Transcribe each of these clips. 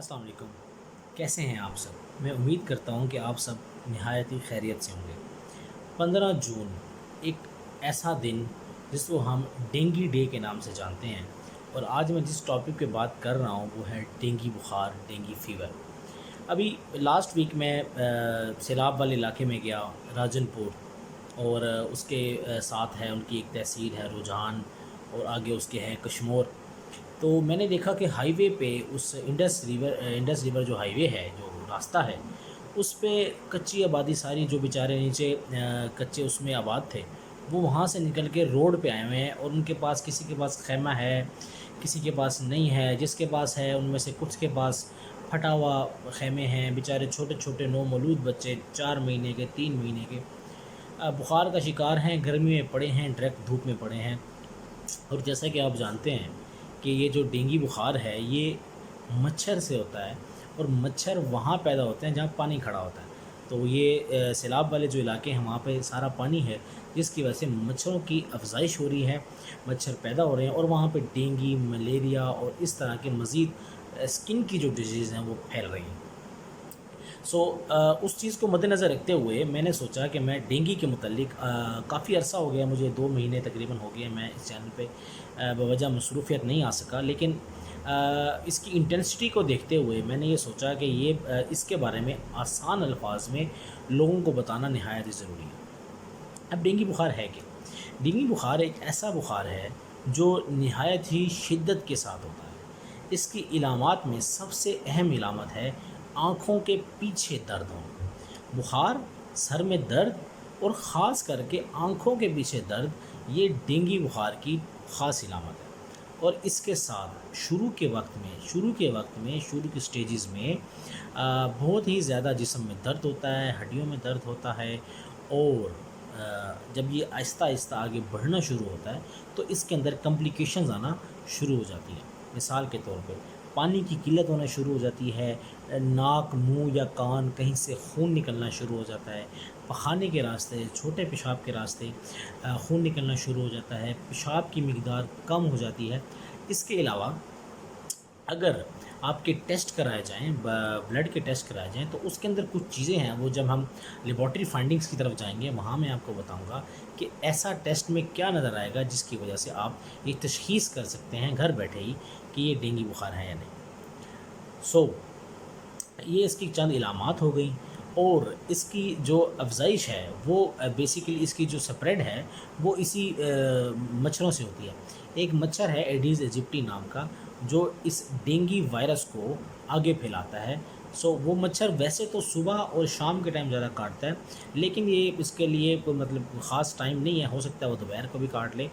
السلام علیکم، کیسے ہیں آپ سب؟ میں امید کرتا ہوں کہ آپ سب نہایت ہی خیریت سے ہوں گے۔ 15 جون ایک ایسا دن جس کو ہم ڈینگی ڈے کے نام سے جانتے ہیں، اور آج میں جس ٹاپک پہ بات کر رہا ہوں وہ ہے ڈینگی بخار، ڈینگی فیور۔ ابھی لاسٹ ویک میں سیلاب والے علاقے میں گیا، راجن پور، اور اس کے ساتھ ہے ان کی ایک تحصیل ہے رجحان، اور آگے اس کے ہے کشمور۔ تو میں نے دیکھا کہ ہائی وے پہ اس انڈس ریور جو ہائی وے ہے، جو راستہ ہے، اس پہ کچی آبادی ساری، جو بیچارے نیچے کچے اس میں آباد تھے، وہ وہاں سے نکل کے روڈ پہ آئے ہوئے ہیں، اور ان کے پاس کسی کے پاس خیمہ ہے، کسی کے پاس نہیں ہے۔ جس کے پاس ہے ان میں سے کچھ کے پاس پھٹا ہوا خیمے ہیں۔ بیچارے چھوٹے چھوٹے نومولود بچے، 4 مہینے کے، 3 مہینے کے، بخار کا شکار ہیں، گرمی میں پڑے ہیں، ڈائریکٹ دھوپ میں پڑے ہیں۔ اور جیسا کہ آپ جانتے ہیں کہ یہ جو ڈینگی بخار ہے یہ مچھر سے ہوتا ہے، اور مچھر وہاں پیدا ہوتے ہیں جہاں پانی کھڑا ہوتا ہے۔ تو یہ سیلاب والے جو علاقے ہیں وہاں پہ سارا پانی ہے، جس کی وجہ سے مچھروں کی افزائش ہو رہی ہے، مچھر پیدا ہو رہے ہیں، اور وہاں پہ ڈینگی، ملیریا اور اس طرح کے مزید اسکن کی جو ڈیزیز ہیں وہ پھیل رہی ہیں۔ اس چیز کو مد نظر رکھتے ہوئے میں نے سوچا کہ میں ڈینگی کے متعلق، کافی عرصہ ہو گیا مجھے، 2 مہینے تقریباً ہو گئے میں اس چینل پہ بوجہ مصروفیت نہیں آ سکا، لیکن اس کی انٹینسٹی کو دیکھتے ہوئے میں نے یہ سوچا کہ اس کے بارے میں آسان الفاظ میں لوگوں کو بتانا نہایت ہی ضروری ہے۔ اب ڈینگی بخار ہے کیا؟ ڈینگی بخار ایک ایسا بخار ہے جو نہایت ہی شدت کے ساتھ ہوتا ہے۔ اس کی علامات میں سب سے اہم علامت ہے آنکھوں کے پیچھے درد ہونا۔ بخار، سر میں درد، اور خاص کر کے آنکھوں کے پیچھے درد، یہ ڈینگی بخار کی خاص علامت ہے۔ اور اس کے ساتھ شروع کے سٹیجز میں بہت ہی زیادہ جسم میں درد ہوتا ہے، ہڈیوں میں درد ہوتا ہے، اور جب یہ آہستہ آہستہ آگے بڑھنا شروع ہوتا ہے تو اس کے اندر کمپلیکیشنز آنا شروع ہو جاتی ہیں۔ مثال کے طور پہ پانی کی قلت ہونا شروع ہو جاتی ہے، ناک، منہ یا کان کہیں سے خون نکلنا شروع ہو جاتا ہے، پخانے کے راستے، چھوٹے پیشاب کے راستے خون نکلنا شروع ہو جاتا ہے، پیشاب کی مقدار کم ہو جاتی ہے۔ اس کے علاوہ اگر آپ کے ٹیسٹ کرائے جائیں، بلڈ کے ٹیسٹ کرائے جائیں، تو اس کے اندر کچھ چیزیں ہیں، وہ جب ہم لیبارٹری فائنڈنگز کی طرف جائیں گے وہاں میں آپ کو بتاؤں گا کہ ایسا ٹیسٹ میں کیا نظر آئے گا جس کی وجہ سے آپ یہ تشخیص کر سکتے ہیں گھر بیٹھے ہی کہ یہ ڈینگی بخار ہے یا نہیں۔ یہ اس کی چند علامات ہو گئیں، اور اس کی جو افزائش ہے وہ بیسیکلی اس کی جو سپریڈ ہے وہ اسی مچھروں سے ہوتی ہے۔ ایک مچھر ہے ایڈیز ایجپٹی نام کا، جو اس ڈینگی وائرس کو آگے پھیلاتا ہے۔ وہ مچھر ویسے تو صبح اور شام کے ٹائم زیادہ کاٹتا ہے، لیکن یہ اس کے لیے کوئی مطلب خاص ٹائم نہیں ہے، ہو سکتا ہے وہ دوپہر کو بھی کاٹ لے،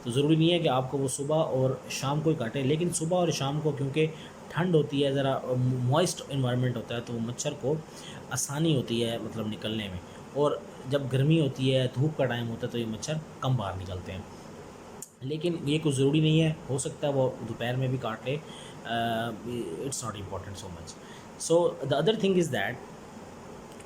تو ضروری نہیں ہے کہ آپ کو وہ صبح اور شام کو ہی کاٹے، لیکن صبح اور شام کو کیونکہ ٹھنڈ ہوتی ہے، ذرا موائسٹ انوائرمنٹ ہوتا ہے، تو وہ مچھر کو آسانی ہوتی ہے مطلب نکلنے میں، اور جب گرمی ہوتی ہے، دھوپ کا ٹائم ہوتا ہے، تو یہ مچھر کم باہر نکلتے ہیں۔ لیکن یہ کوئی ضروری نہیں ہے، ہو سکتا ہے وہ دوپہر میں بھی کاٹ لے، it's not important so much. The other thing is that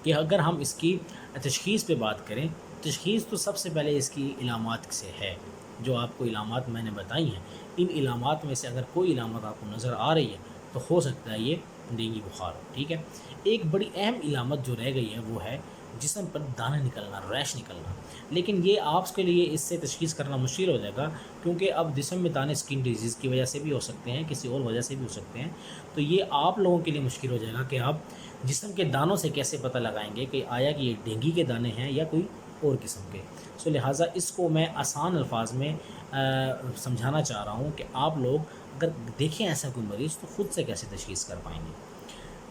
کہ اگر ہم اس کی تشخیص پہ بات کریں، تشخیص تو سب سے پہلے اس کی علامات سے ہے، جو آپ کو علامات میں نے بتائی ہیں، ان علامات میں سے اگر کوئی علامت آپ کو نظر آ رہی ہے تو ہو سکتا ہے یہ ڈینگی بخار ہو، ٹھیک ہے۔ ایک بڑی اہم علامت جو رہ گئی ہے وہ ہے جسم پر دانے نکلنا، ریش نکلنا، لیکن یہ آپ کے لیے اس سے تشخیص کرنا مشکل ہو جائے گا، کیونکہ اب جسم میں دانے اسکن ڈیزیز کی وجہ سے بھی ہو سکتے ہیں، کسی اور وجہ سے بھی ہو سکتے ہیں، تو یہ آپ لوگوں کے لیے مشکل ہو جائے گا کہ آپ جسم کے دانوں سے کیسے پتہ لگائیں گے کہ آیا کہ یہ ڈینگی کے دانے ہیں یا کوئی اور قسم کے۔ لہٰذا اس کو میں آسان الفاظ میں سمجھانا چاہ رہا ہوں کہ آپ لوگ اگر دیکھیں ایسا کوئی مریض تو خود سے کیسے تشخیص کر پائیں گے۔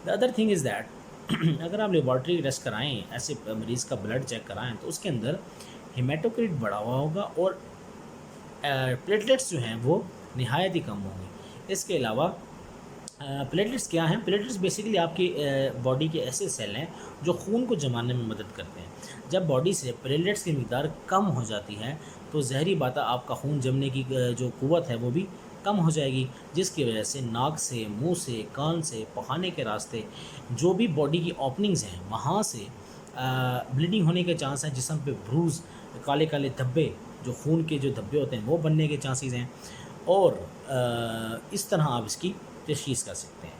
دا ادر تھنگ از دیٹ اگر آپ لیبارٹری ٹیسٹ کرائیں، ایسے مریض کا بلڈ چیک کرائیں، تو اس کے اندر ہیمیٹوکریٹ بڑھا ہوا ہوگا، اور پلیٹلیٹس جو ہیں وہ نہایت ہی کم ہوں گے۔ اس کے علاوہ پلیٹلیٹس کیا ہیں؟ پلیٹلیٹس بیسیکلی آپ کی باڈی کے ایسے سیل ہیں جو خون کو جمانے میں مدد کرتے ہیں۔ جب باڈی سے پلیٹلیٹس کی مقدار کم ہو جاتی ہے تو ظاہری بات ہے آپ کا خون جمنے کی جو قوت ہے وہ بھی کم ہو جائے گی، جس کی وجہ سے ناک سے، منہ سے، کان سے، پخانے کے راستے، جو بھی باڈی کی اوپننگز ہیں وہاں سے بلیڈنگ ہونے کے چانس ہیں، جسم پہ بروز، کالے کالے دھبے، جو خون کے جو دھبے ہوتے ہیں وہ بننے کے چانسز ہیں، اور اس طرح آپ اس کی تشخیص کر سکتے ہیں۔